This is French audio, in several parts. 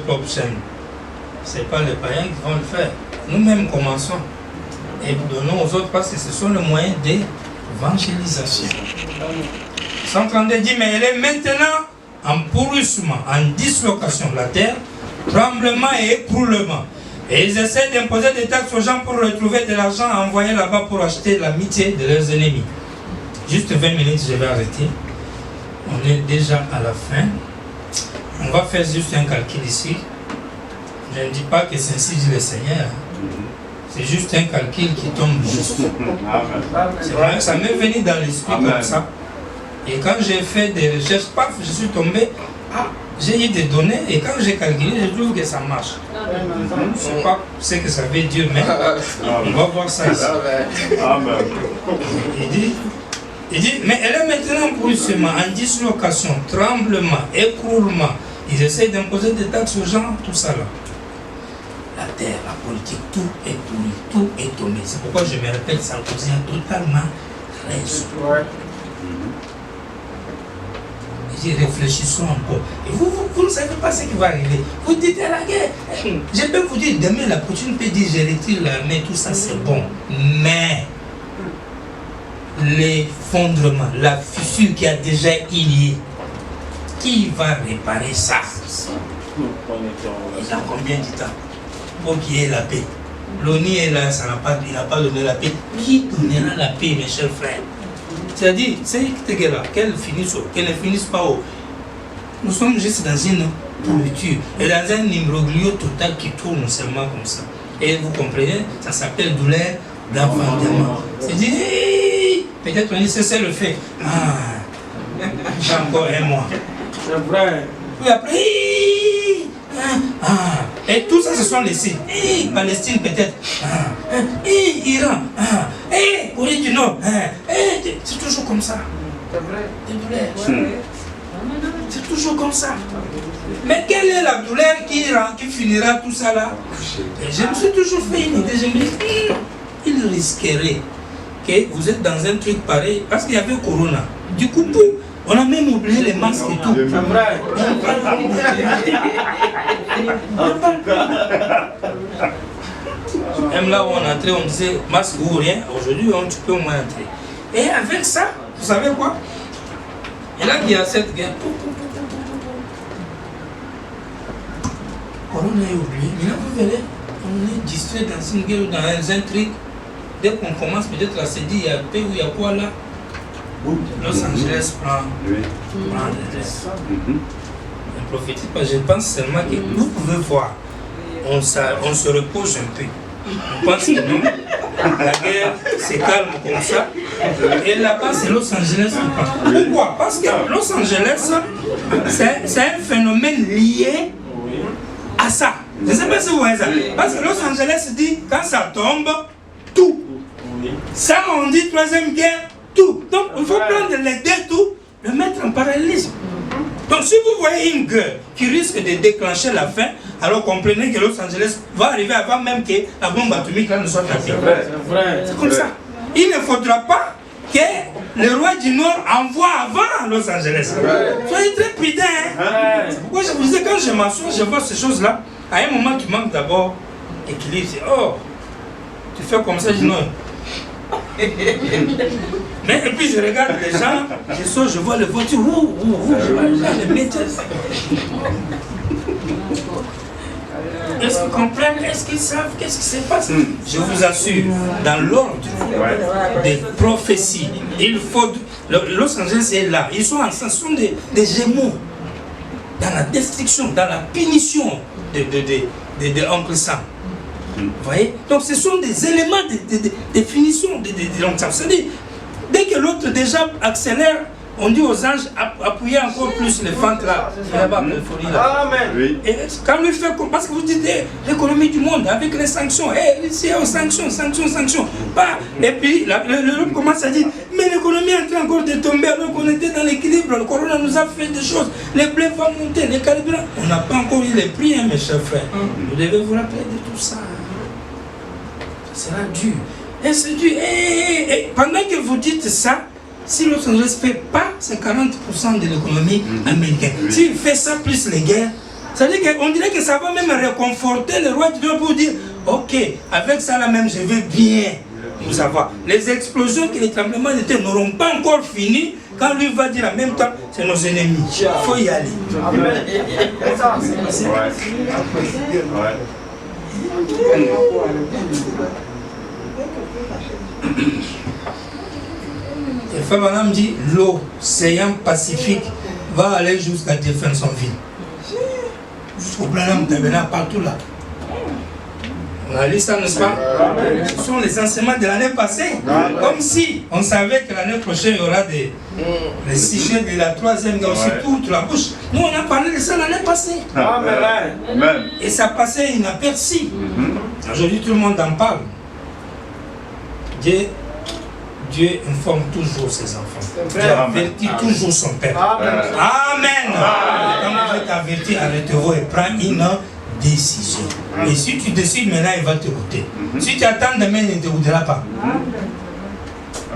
propre chaîne. Ce n'est pas les païens qui vont le faire. Nous-mêmes commençons et donnons aux autres parce que ce sont les moyens d'évangélisation. 132 dit, mais elle est maintenant en pourrissement, en dislocation de la terre, tremblement et écroulement. Et ils essaient d'imposer des taxes aux gens pour retrouver de l'argent à envoyer là-bas pour acheter l'amitié de leurs ennemis. Juste 20 minutes, je vais arrêter. On est déjà à la fin. On va faire juste un calcul ici. Je ne dis pas que c'est ainsi dit le Seigneur. C'est juste un calcul qui tombe juste. C'est vrai, ça m'est venu dans l'esprit comme ça. Et quand j'ai fait des recherches, paf, je suis tombé. J'ai eu des données et quand j'ai calculé, je trouve que ça marche. Je ne sais pas ce que ça veut dire, mais on va voir ça ici. Il dit, mais elle est maintenant pourrissement, en dislocation, tremblement, écroulement. Ils essaient d'imposer des taxes aux gens, tout ça là. La terre, la politique, tout est pourri, tout est tombé. C'est pourquoi je me répète, Sarkozy a totalement raison. Réfléchissons encore. Et vous ne savez pas ce qui va arriver. Vous dites à la guerre. Je peux vous dire, demain la Poutine peut dire, je retire l'armée, tout ça c'est bon. Mais l'effondrement, la fissure qui a déjà lié, qui va réparer ça? Il a combien de temps pour qu'il y ait la paix? L'ONU est là, il n'a pas donné la paix. Qui donnera la paix, mes chers frères? C'est-à-dire, c'est qu'elle ne finisse pas haut. Nous sommes juste dans une pourriture et dans un imbroglio total qui tourne seulement comme ça. Et vous comprenez, ça s'appelle douleur d'enfantement. C'est-à-dire, peut-être on dit c'est le fait. J'ai encore un mois. C'est vrai. Puis après, et tout ça, ce sont les signes. Palestine peut-être. Iran. Corée du Nord. C'est toujours comme ça. C'est vrai. Des douleurs. C'est toujours comme ça. Mais quelle est la douleur qui finira tout ça là? Et je me suis toujours fait une idée. Je me dis, il risquerait que vous êtes dans un truc pareil parce qu'il y avait Corona. Du coup, on a même oublié les masques et tout. C'est vrai. Même là où on entrait, on disait masque ou rien. Aujourd'hui, tu peux au moins entrer. Et avec ça, vous savez quoi? Et là, il y a cette guerre. Corona est oublié. Mais là, vous verrez, on est distrait dans une guerre ou dans un truc. Dès qu'on commence peut-être à se dire, il y a paix ou il y a quoi là? Los Angeles prend des risques. Ne profitez pas, je pense seulement que vous pouvez voir, on se repose un peu. On pense que non, la guerre se calme comme ça. Et là-bas, c'est Los Angeles qui prend. Pourquoi? Parce que Los Angeles, c'est un phénomène lié à ça. Je ne sais pas si vous voyez ça. Parce que Los Angeles dit, quand ça tombe, tout. Ça, on dit troisième guerre. Tout. Donc, il faut prendre les deux tout, le mettre en parallélisme. Donc, si vous voyez une guerre qui risque de déclencher la fin, alors comprenez que Los Angeles va arriver avant même que la bombe atomique là ne soit tapée. C'est comme ça. Il ne faudra pas que le roi du Nord envoie avant Los Angeles. Soyez très prudents. C'est pourquoi je vous disais, quand je m'assois, je vois ces choses-là. À un moment, tu manques d'abord équilibre. Tu fais comme ça, je dis non. Mais et puis je regarde les gens, je sors, je vois les voitures, je vois les gens, les métiers. Est-ce qu'ils comprennent? Est-ce qu'ils savent? Qu'est-ce qui se passe? Je vous assure, dans l'ordre des prophéties, il faut. Los Angeles est là, ils sont en sont des gémeaux dans la destruction, dans la punition de Oncle Sam. Vous voyez? Donc ce sont des éléments de définition de Oncle Sam. C'est-à-dire, dès que l'autre déjà accélère, on dit aux anges, appuyez encore plus les fentes là, là-bas, Amen. oui. Et quand lui fait, parce que vous dites l'économie du monde avec les sanctions, c'est aux sanctions. Et puis l'Europe commence à dire, mais l'économie est en train encore de tomber alors qu'on était dans l'équilibre, le corona nous a fait des choses, les blés vont monter, les carburants. On n'a pas encore eu les prix, hein, mes chers frères. Vous devez vous rappeler de tout ça. Ça sera dur. Et c'est dur. Et pendant que vous dites ça, si Los Angeles ne fait pas, c'est 40% de l'économie américaine. S'il fait ça plus les guerres, Ça veut dire qu'on dirait que ça va même réconforter le roi du Nord pour dire, ok, avec ça là même, je vais bien nous savoir. Les explosions que les tremblements de terre n'auront pas encore fini, quand lui va dire en même temps, c'est nos ennemis. Il faut y aller. Et Frère Branham dit, l'océan Pacifique va aller jusqu'à Jeffersonville. Jusqu'au Branham Tabernacle, partout là. On a lu ça, n'est-ce pas? Ce sont les enseignements de l'année passée. Comme si on savait que l'année prochaine, il y aura des sujets de la troisième guerre, surtout toute la bouche. Nous, on a parlé de ça l'année passée. Et ça passait inaperçu. Aujourd'hui, tout le monde en parle. Dieu informe toujours ses enfants. Dieu avertit toujours son père. Amen. Quand Dieu t'avertit, arrête-vous et prends une décision. Et si tu décides maintenant, il va te goûter. Si tu attends demain, il ne te goûtera pas.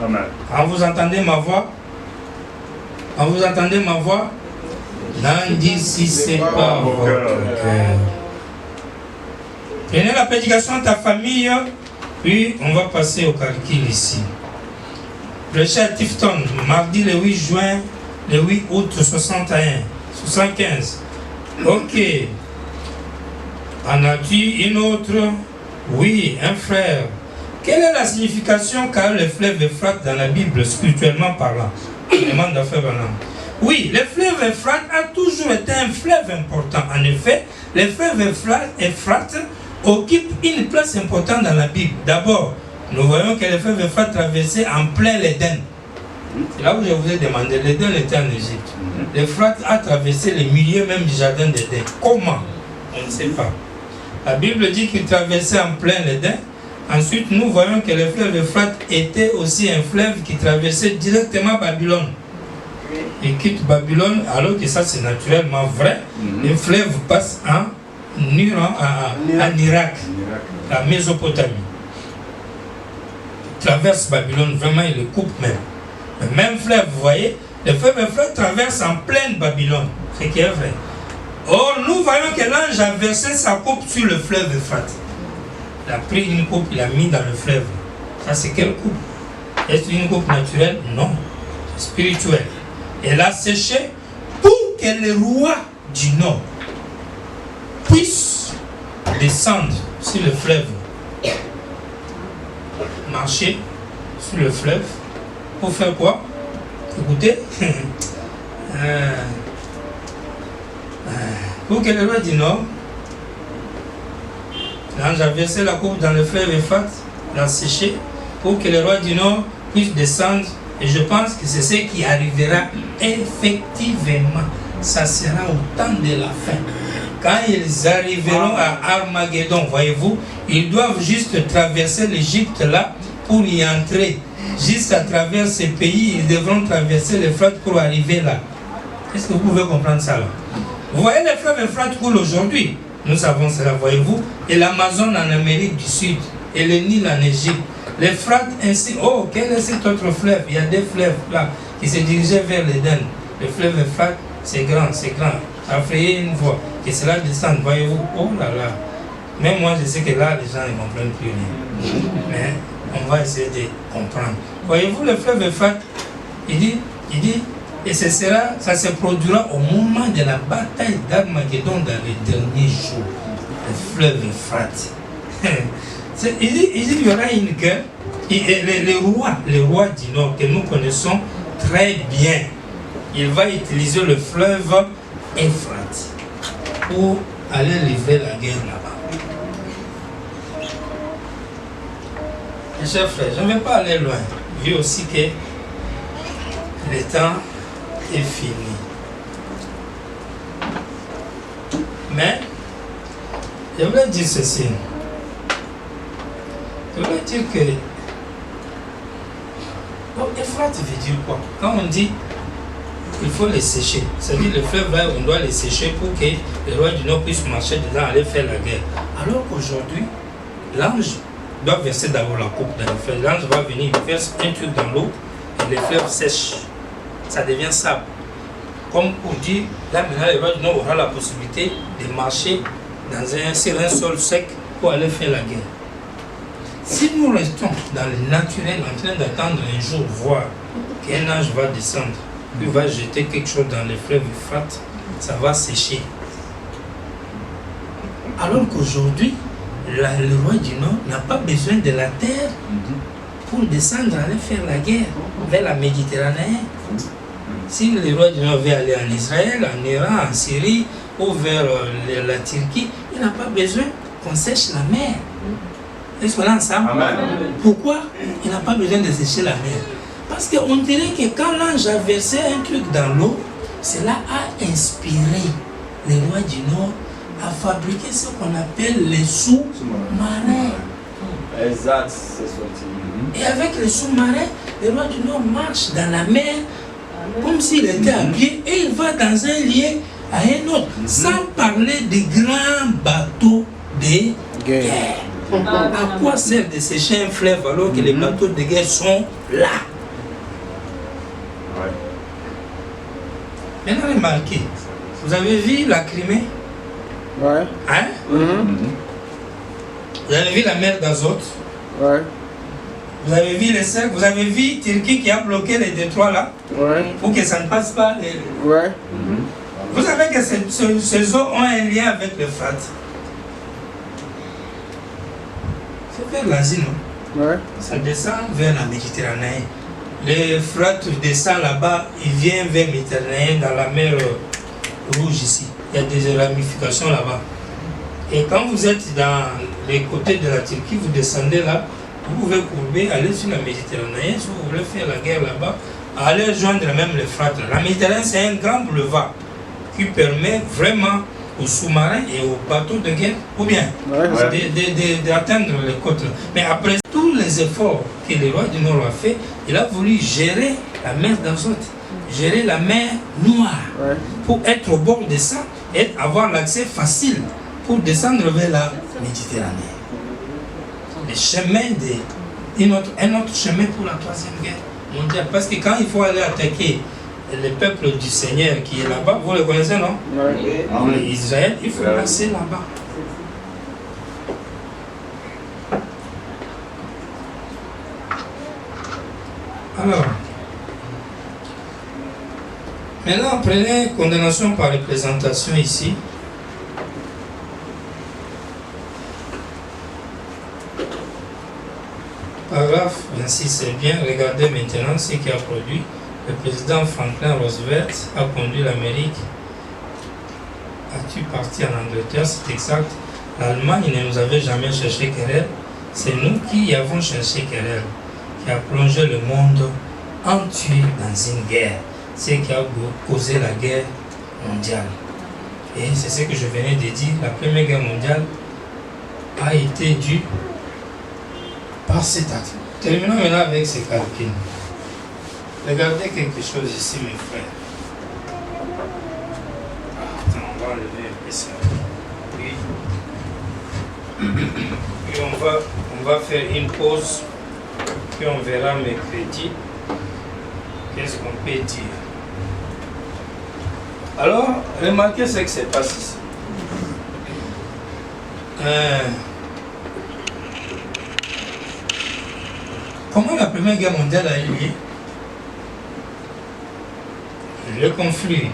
Amen. Quand vous entendez ma voix, n'endicissez pas votre cœur. Prenez la prédication de ta famille, puis on va passer au calcul ici. Prêcher à Tifton, mardi le 8 juin, le 8 août 75. Ok. En as-tu une autre? Oui, un frère. Quelle est la signification qu'a le fleuve Euphrate dans la Bible, spirituellement parlant? Demande à Frère Branham. Oui, le fleuve Euphrate a toujours été un fleuve important. En effet, le fleuve Euphrate occupe une place importante dans la Bible. D'abord, nous voyons que le fleuve Euphrate traversait en plein l'Éden. C'est là où je vous ai demandé. L'Éden était en Égypte. L'Euphrate a traversé le milieu même du jardin d'Éden. Comment? On ne sait pas. La Bible dit qu'il traversait en plein l'Éden. Ensuite, nous voyons que le fleuve Euphrate était aussi un fleuve qui traversait directement Babylone. Il quitte Babylone, alors que ça c'est naturellement vrai. Le fleuve passe en Irak, la Mésopotamie. Il traverse Babylone, vraiment il le coupe même. Le même fleuve, vous voyez, le fleuve Euphrate traverse en pleine Babylone, ce qui est vrai. Or, nous voyons que l'ange a versé sa coupe sur le fleuve Euphrate. Il a pris une coupe, il l'a mis dans le fleuve. Ça, c'est quelle coupe? Est-ce une coupe naturelle? Non. C'est spirituel. Elle a séché pour que les rois du Nord puissent descendre sur le fleuve. Marcher sur le fleuve. Pour faire quoi? Écoutez. Pour que les rois du Nord, l'ange a versé la coupe dans le fleuve Euphrate, l'a séché, pour que les rois du Nord puissent descendre. Et je pense que c'est ce qui arrivera effectivement. Ça sera au temps de la fin. Quand ils arriveront à Armageddon, voyez-vous, ils doivent juste traverser l'Égypte là pour y entrer. Juste à travers ces pays, ils devront traverser l'Euphrate pour arriver là. Est-ce que vous pouvez comprendre ça là? Vous voyez le fleuve Euphrate coule aujourd'hui. Nous savons cela, voyez-vous. Et l'Amazone en Amérique du Sud. Et le Nil en Égypte. L'Euphrate ainsi. Oh, quel est cet autre fleuve? Il y a des fleuves là qui se dirigeaient vers l'Éden. Le fleuve Euphrate, c'est grand, c'est grand. Ça a frayé une voie. Et cela descend, voyez-vous. Oh là là. Même moi, je sais que là, les gens ne comprennent plus rien. Mais on va essayer de comprendre. Voyez-vous, le fleuve Euphrate, il dit, et ça se produira au moment de la bataille d'Armageddon dans les derniers jours. Le fleuve Euphrate. Il dit qu'il y aura une guerre. Et les rois du Nord que nous connaissons très bien, il va utiliser le fleuve Euphrate pour aller livrer la guerre là-bas. Mes chers frères, je ne vais pas aller loin, vu aussi que le temps est fini. Mais, je voulais dire ceci. Je voulais dire que Euphrate veut dire quoi? Quand on dit il faut les sécher, c'est-à-dire le fleuve là, on doit les sécher pour que les rois du Nord puissent marcher dedans, aller faire la guerre. Alors qu'aujourd'hui, l'ange doit verser d'abord la coupe dans le fleuve. L'ange va venir, il verse un truc dans l'eau et le fleuve sèche. Ça devient sable. comme pour dire, là maintenant le roi du Nord aura la possibilité de marcher sur un sol sec pour aller faire la guerre. Si nous restons dans le naturel en train d'attendre un jour voir qu'un ange va descendre, il va jeter quelque chose dans le fleuve Euphrate, ça va sécher. Alors qu'aujourd'hui, le roi du Nord n'a pas besoin de la terre pour descendre aller faire la guerre vers la Méditerranée. Si le roi du Nord veut aller en Israël, en Iran, en Syrie ou vers la Turquie, il n'a pas besoin qu'on sèche la mer. Est-ce qu'on est ensemble? Pourquoi il n'a pas besoin de sécher la mer? Parce qu'on dirait que quand l'ange a versé un truc dans l'eau, cela a inspiré le roi du Nord à fabriquer ce qu'on appelle les sous-marins. Exact, c'est sorti. Et avec les sous-marins, le roi du Nord marche dans la mer comme s'il était à pied et il va dans un lieu à un autre, sans parler des grands bateaux de guerre. À quoi sert de sécher un fleuve alors que les bateaux de guerre sont là? Maintenant, remarquez, vous avez vu la Crimée? Ouais. Hein? Vous avez vu la mer d'Azote? Ouais. Vous avez vu les cercles? Vous avez vu Turquie qui a bloqué les détroits là? Ouais. Pour que ça ne passe pas? Ouais. Vous savez que ces eaux ont un lien avec l'Euphrate. C'est vers l'Asie, non? Ouais. Ça descend vers la Méditerranée. L'Euphrate descend là-bas, il vient vers la Méditerranée, dans la mer Rouge ici. Il y a des ramifications là-bas. Et quand vous êtes dans les côtés de la Turquie, vous descendez là, vous pouvez courber, aller sur la Méditerranée. Si vous voulez faire la guerre là-bas, aller joindre même l'Euphrate. La Méditerranée, c'est un grand boulevard qui permet vraiment aux sous-marins et aux bateaux de guerre, ou bien d'atteindre les côtes. Mais après tous les efforts que le roi du Nord a fait, il a voulu gérer la mer d'Azote, gérer la mer Noire, pour être au bord de ça et avoir l'accès facile pour descendre vers la Méditerranée. Le chemin un autre chemin pour la troisième guerre mondiale. Parce que quand il faut aller attaquer le peuple du Seigneur qui est là-bas, vous le connaissez, non? Israël, il faut passer là-bas. Alors, maintenant, prenez condamnation par représentation ici. Paragraphe 26, c'est bien. Regardez maintenant ce qui a produit. Le président Franklin Roosevelt a conduit l'Amérique. As-tu parti en Angleterre? C'est exact. L'Allemagne ne nous avait jamais cherché querelle. C'est nous qui avons cherché querelle, qui a plongé le monde entier dans une guerre. C'est ce qui a causé la guerre mondiale. Et c'est ce que je venais de dire. La première guerre mondiale a été due par cet acte. Terminons maintenant avec ces calculs. Regardez quelque chose ici, mes frères. Attends, on va enlever un peu ça. Puis on va faire une pause. Puis on verra mercredi. Qu'est-ce qu'on peut dire? Alors, remarquez ce qui se passe ici. Comment la Première Guerre mondiale a eu lieu? Le conflit,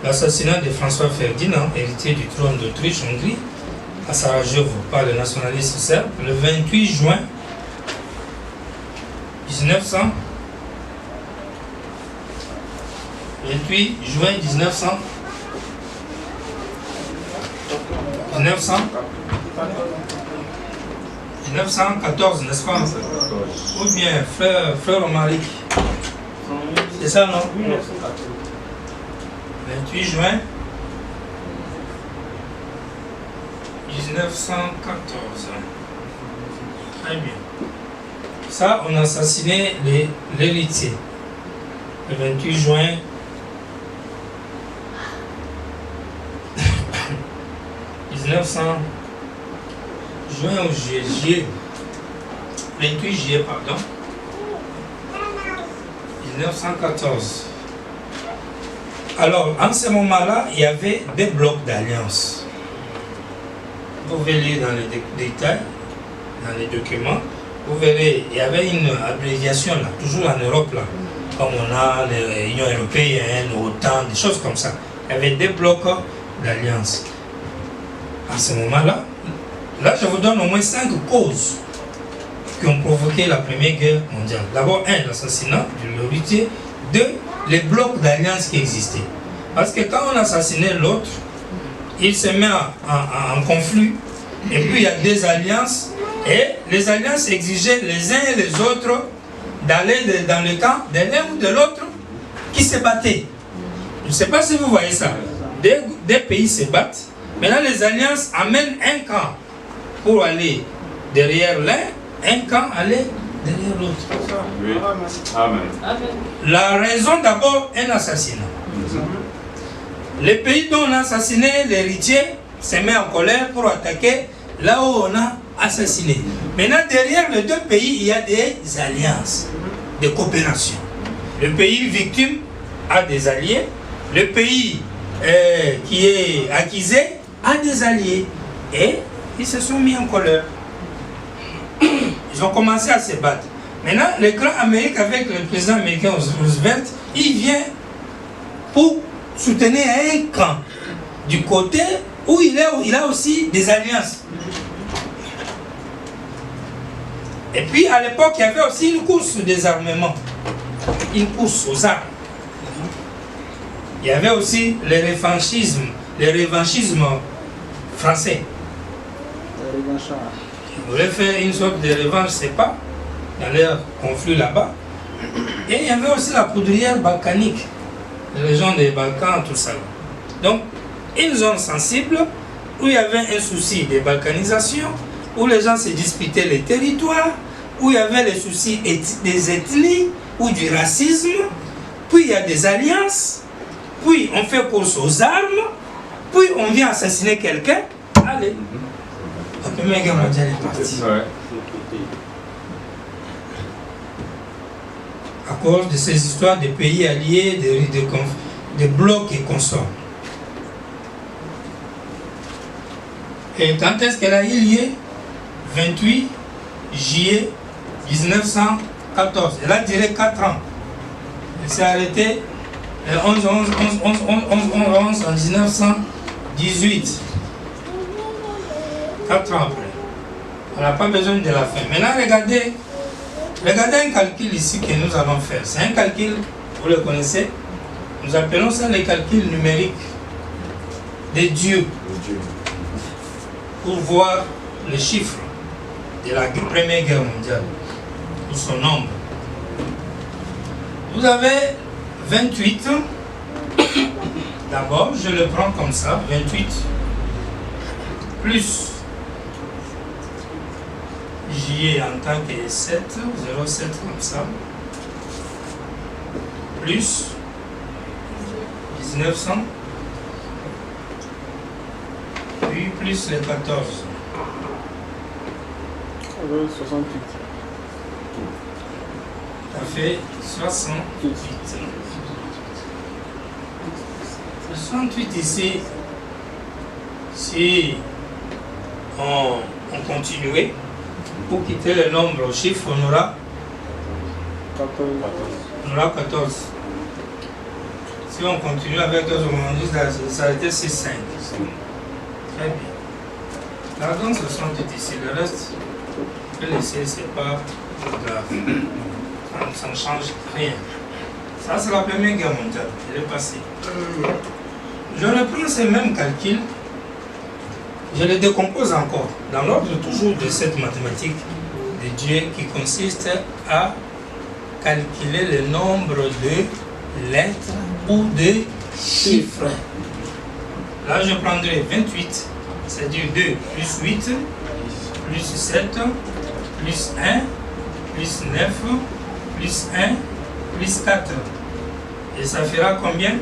l'assassinat de François Ferdinand, héritier du trône d'Autriche-Hongrie, à Sarajevo par les nationalistes serbes, le 28 juin 1914. -1914, n'est-ce pas? Ou bien frère Romaric. C'est ça, non? 28 juin 1914. Très bien. Ça, on a assassiné l'héritier. Le 28 juin 1900. Juin ou juillet. 28 juillet, pardon. 1914. Alors, en ce moment-là, il y avait des blocs d'alliance. Vous pouvez lire dans les détails, dans les documents, vous verrez, il y avait une abréviation là, toujours en Europe là, comme on a l'Union européenne, l'OTAN, des choses comme ça. Il y avait des blocs d'alliance. À ce moment-là, là je vous donne au moins 5 causes qui ont provoqué la Première Guerre mondiale. D'abord, 1, l'assassinat du l'héritier. 2, les blocs d'alliance qui existaient. Parce que quand on assassinait l'autre, il se met en conflit. Et puis il y a des alliances. Et les alliances exigeaient les uns et les autres d'aller dans le camp de l'un ou de l'autre qui se battaient. Je ne sais pas si vous voyez ça. Des pays se battent. Maintenant les alliances amènent un camp pour aller derrière l'un, un camp aller derrière l'autre. Oui. Amen. La raison d'abord, un assassinat. Les pays dont on a assassiné l'héritier se met en colère pour attaquer là où on a assassiné. Maintenant, derrière les deux pays, il y a des alliances, des coopérations. Le pays victime a des alliés. Le pays qui est accusé a des alliés. Et ils se sont mis en colère. Ils ont commencé à se battre. Maintenant, le grand Amérique, avec le président américain Roosevelt, il vient pour soutenir un camp du côté où il a aussi des alliances. Et puis, à l'époque, il y avait aussi une course des armements, une course aux armes. Il y avait aussi le revanchisme français. Ils voulaient faire une sorte de revanche, c'est pas, dans leur conflit là-bas. Et il y avait aussi la poudrière balkanique, les régions des Balkans, tout ça. Donc, une zone sensible où il y avait un souci de balkanisation, où les gens se disputaient les territoires, où il y avait les soucis des ethnies ou du racisme, puis il y a des alliances, puis on fait course aux armes, puis on vient assassiner quelqu'un. Allez, la Première Guerre mondiale est partie. À cause de ces histoires de pays alliés, de blocs et consorts. Et quand est-ce qu'elle a eu lieu? 28 juillet 1914. Elle a duré 4 ans. Elle s'est arrêtée le 11 en 1918. 4 ans après. On n'a pas besoin de la fin. Maintenant, regardez un calcul ici que nous allons faire. C'est un calcul, vous le connaissez. Nous appelons ça les calculs numériques des dieux. Pour voir les chiffres de la Première Guerre mondiale, ou son nombre. Vous avez 28, d'abord je le prends comme ça, 28, plus juillet en tant que 7, 0,7 comme ça, plus 1900, puis plus les 14. 68. Ça fait 68. 68 ici, si on continuait, pour quitter le nombre au chiffre, on aura 14. Si on continue avec 14, on dit que ça a été 6,5. Très bien. Gardons 68 ici, le reste, je peux laisser, c'est pas grave. Ça ne change rien. Ça, c'est la Première Guerre mondiale, elle est passée. Je reprends ces mêmes calculs, je les décompose encore, dans l'ordre toujours de cette mathématique de Dieu qui consiste à calculer le nombre de lettres ou de chiffres. Là, je prendrai 28, c'est-à-dire 2 plus 8, plus 7, plus 1, plus 9, plus 1, plus 4. Et ça fera combien?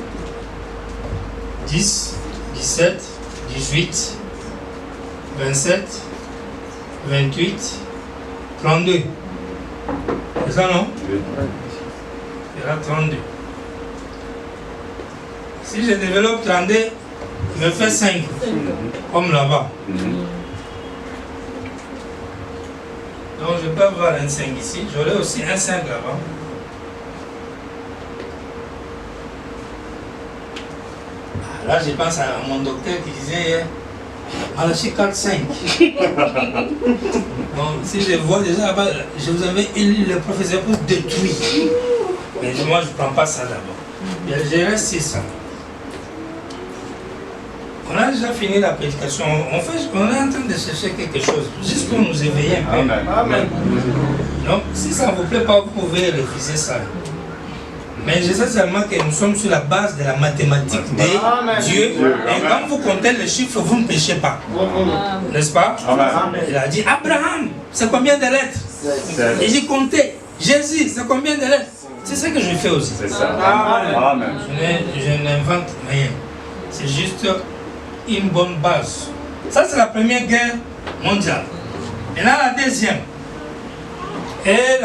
10, 17, 18, 27, 28, 32. C'est ça, non? Il y aura 32. Si je développe 32, je fais 5, comme là-bas. Donc je peux avoir un 5 ici, j'aurai aussi un 5 là-bas. Là, je pense à mon docteur qui disait Malachi 4-5. Donc, si je vois déjà là-bas, je vous avais élu le professeur pour détruire. Mais moi, je ne prends pas ça d'abord. Je reste sur ça. On a déjà fini la prédication. En fait, on est en train de chercher quelque chose, juste pour nous éveiller un peu. Amen. Donc, si ça ne vous plaît pas, vous pouvez refuser ça. Mais je sais seulement que nous sommes sur la base de la mathématique de Dieu. Et quand vous comptez les chiffres, vous ne péchez pas. N'est-ce pas? Il a dit Abraham, c'est combien de lettres? Et j'ai compté. Jésus, c'est combien de lettres? C'est ce que je fais aussi. C'est ça. Amen. Je n'invente rien. C'est juste une bonne base. Ça, c'est la première guerre mondiale. Et là, la deuxième. Elle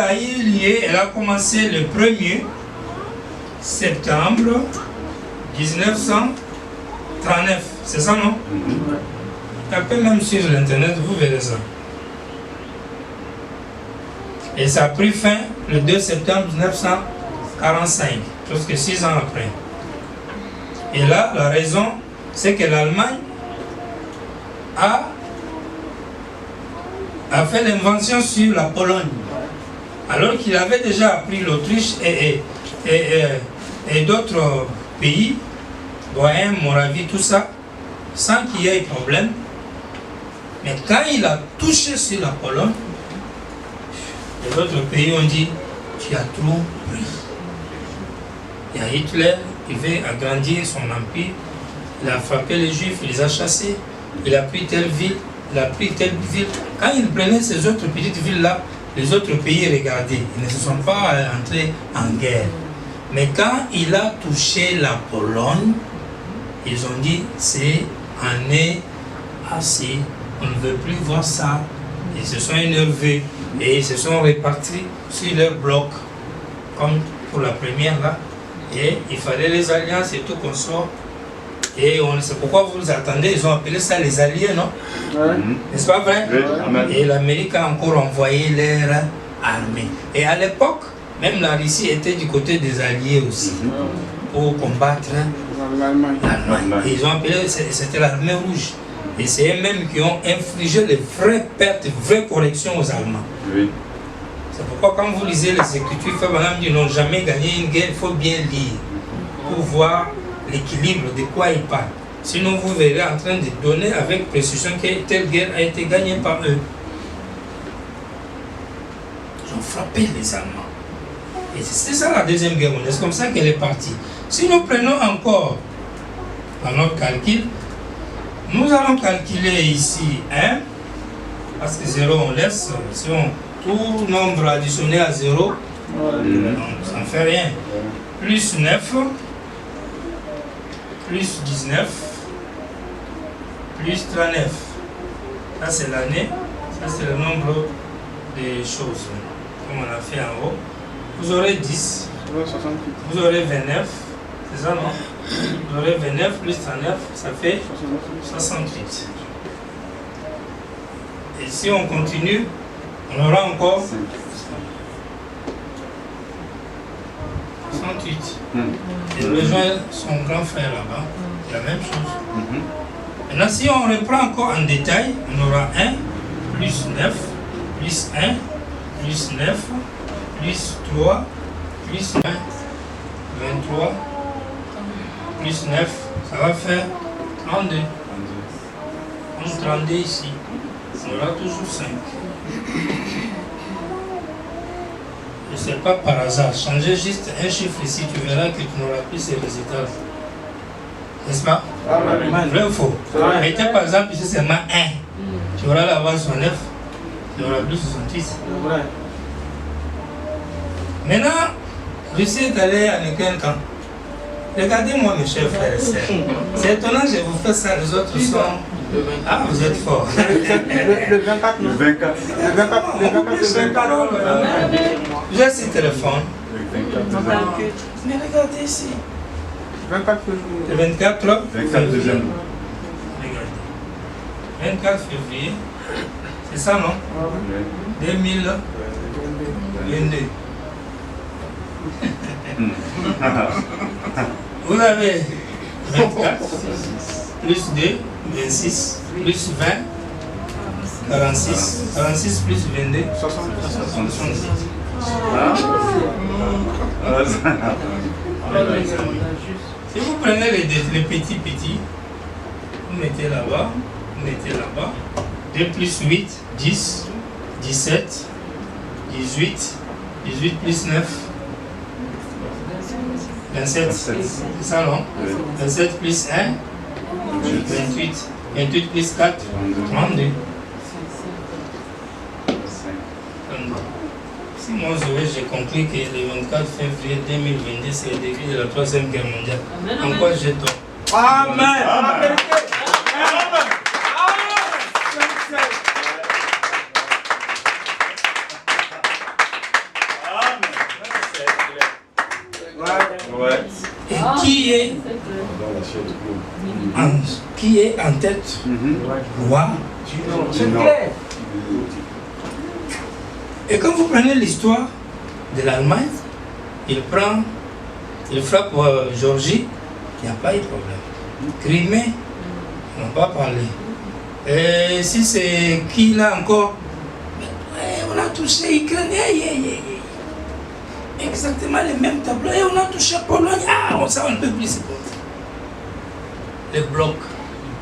a commencé le 1er septembre 1939. C'est ça, non? Tapez même sur l'internet, vous verrez ça. Et ça a pris fin le 2 septembre 1945, presque 6 ans après. Et là, la raison, c'est que l'Allemagne a fait l'invention sur la Pologne. Alors qu'il avait déjà appris l'Autriche et d'autres pays, Bohème, Moravie, tout ça, sans qu'il y ait problème. Mais quand il a touché sur la Pologne, les autres pays ont dit, tu as trop pris. Il y a Hitler, il veut agrandir son empire, il a frappé les Juifs, il les a chassés, il a pris telle ville, il a pris telle ville. Quand il prenait ces autres petites villes-là, les autres pays regardaient, ils ne se sont pas entrés en guerre. Mais quand il a touché la Pologne, ils ont dit, c'est en est assez, on ne veut plus voir ça. Ils se sont énervés et ils se sont répartis sur leur bloc, comme pour la première là. Et il fallait les alliances et tout qu'on sort. Et on ne sait pourquoi vous vous attendez, ils ont appelé ça les alliés, non? N'est-ce pas vrai? Et l'Amérique a encore envoyé leur armée. Et à l'époque, même la Russie était du côté des alliés aussi, pour combattre l'Allemagne. Et ils ont appelé, c'était l'armée rouge. Et c'est eux-mêmes qui ont infligé les vraies pertes, les vraies corrections aux Allemands. C'est pourquoi quand vous lisez les Écritures, ils n'ont jamais gagné une guerre, il faut bien lire pour voir l'équilibre de quoi ils parlent. Sinon vous verrez en train de donner avec précision que telle guerre a été gagnée par eux. Ils ont frappé les Allemands. Et c'est ça la deuxième guerre mondiale, c'est comme ça qu'elle est partie. Si nous prenons encore dans notre calcul, nous allons calculer ici 1, parce que 0 on laisse, si on tout nombre additionné à 0, ça ne fait rien. Plus 9, plus 19, plus 39. Ça c'est l'année, ça c'est le nombre de choses. Comme on a fait en haut. Vous aurez 10, vous aurez 29, c'est ça non? Vous aurez 29 plus 39, ça fait 68. Et si on continue, on aura encore 68. Et rejoint son grand frère là-bas, c'est la même chose. Maintenant, si on reprend encore en détail, on aura 1 plus 9, plus 1, plus 9, plus 3, plus 1, 23, plus 9, ça va faire 32. On 32 ici, on aura toujours 5. Et ce n'est pas par hasard. Changer juste un chiffre ici, tu verras que tu n'auras plus ces résultats. N'est-ce pas? Vrai ou faux? Mettez par exemple ici seulement 1. Tu auras la base sur 9, tu auras plus 68. Maintenant, Russie est allé en Ukraine quand? Regardez-moi mes chers frères et sœurs. C'est étonnant, je vous fais ça, les autres sont... Ah, vous êtes forts. Le 24. Le 24. Le 24. Le 24. J'ai ce téléphone. Le 24. Mais regardez ici. 24 Le février. 24 24 deuxième. Regardez. 24 février. C'est ça, non? 2022. Vous avez 24 plus 2, 26, plus 20, 46. 46 plus 22, 70. Si vous prenez les petits, vous mettez là-bas, vous mettez là-bas. 2 plus 8, 10, 17, 18, 18 plus 9, 27. C'est ça, non? 27 plus 1, 28. 28 plus 4, 32. Si moi j'ai compris que le 24 février 2022 c'est le début de la 3e guerre mondiale, en quoi j'ai tort? Amen. Et qui est en tête? Roi. C'est clair. Et quand vous prenez l'histoire de l'Allemagne, il frappe Géorgie, il n'y a pas eu de problème. Crimée, on n'a pas parlé. Et si c'est qui là encore, on a touché Ukraine, exactement les mêmes tableaux, et on a touché Pologne, ça on ne peut plus se porter. Les blocs,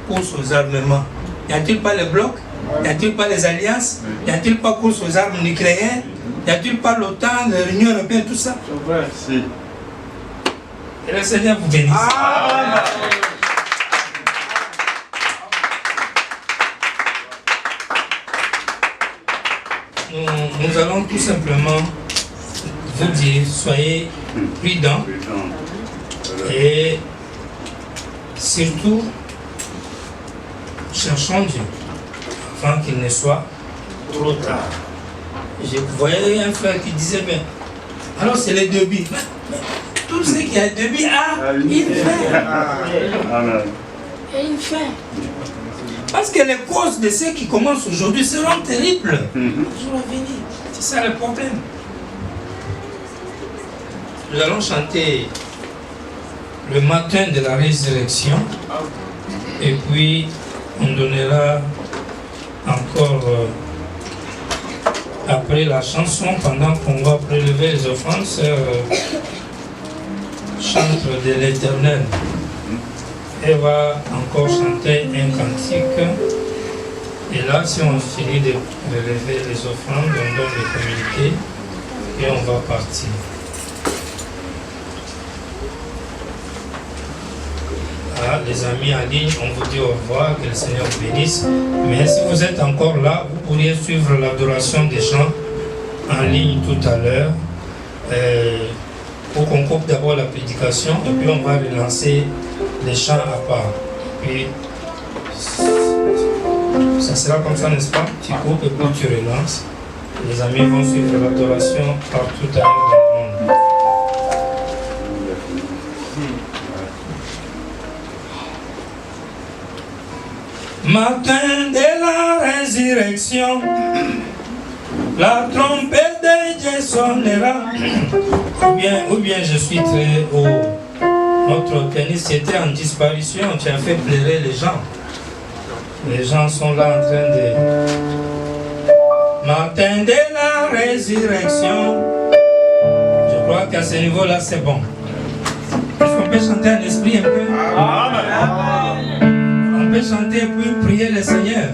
course aux armements, n'y a-t-il pas les blocs? N'y a-t-il pas les alliances? N'y a-t-il pas course aux armes nucléaires? N'y a-t-il pas l'OTAN, l'Union européenne, tout ça? Si. Et le Seigneur vous bénisse. Amen. Nous allons tout simplement vous dire, soyez prudents et surtout cherchons Dieu avant qu'il ne soit trop tard. Je voyais un frère qui disait, mais alors c'est les débits. Mais tout ce qui a débit a une fin. Amen. Et une fin. Parce que les causes de ceux qui commencent aujourd'hui seront terribles. Jour à venir. C'est ça le problème. Nous allons chanter le matin de la résurrection. Et puis on donnera encore après la chanson, pendant qu'on va prélever les offrandes, sœur chante de l'Éternel. Elle va encore chanter un cantique. Et là, si on finit de prélever les offrandes, on donne les communiqués et on va partir. Les amis en ligne, on vous dit au revoir, que le Seigneur vous bénisse. Mais si vous êtes encore là, vous pourriez suivre l'adoration des chants en ligne tout à l'heure. Pour qu'on coupe d'abord la prédication et puis on va relancer les chants à part. Puis ça sera comme ça, n'est-ce pas? Tu coupes et puis tu relances. Les amis vont suivre l'adoration partout ailleurs dans le monde. Matin de la résurrection, la trompette de Dieu sonnera. Ou bien je suis très haut. Notre pianiste était en disparition, tu as fait pleurer les gens. Les gens sont là en train de... Matin de la résurrection. Je crois qu'à ce niveau-là, c'est bon. Est-ce qu'on peut chanter en esprit un peu? Amen. On peut chanter et puis prier le Seigneur.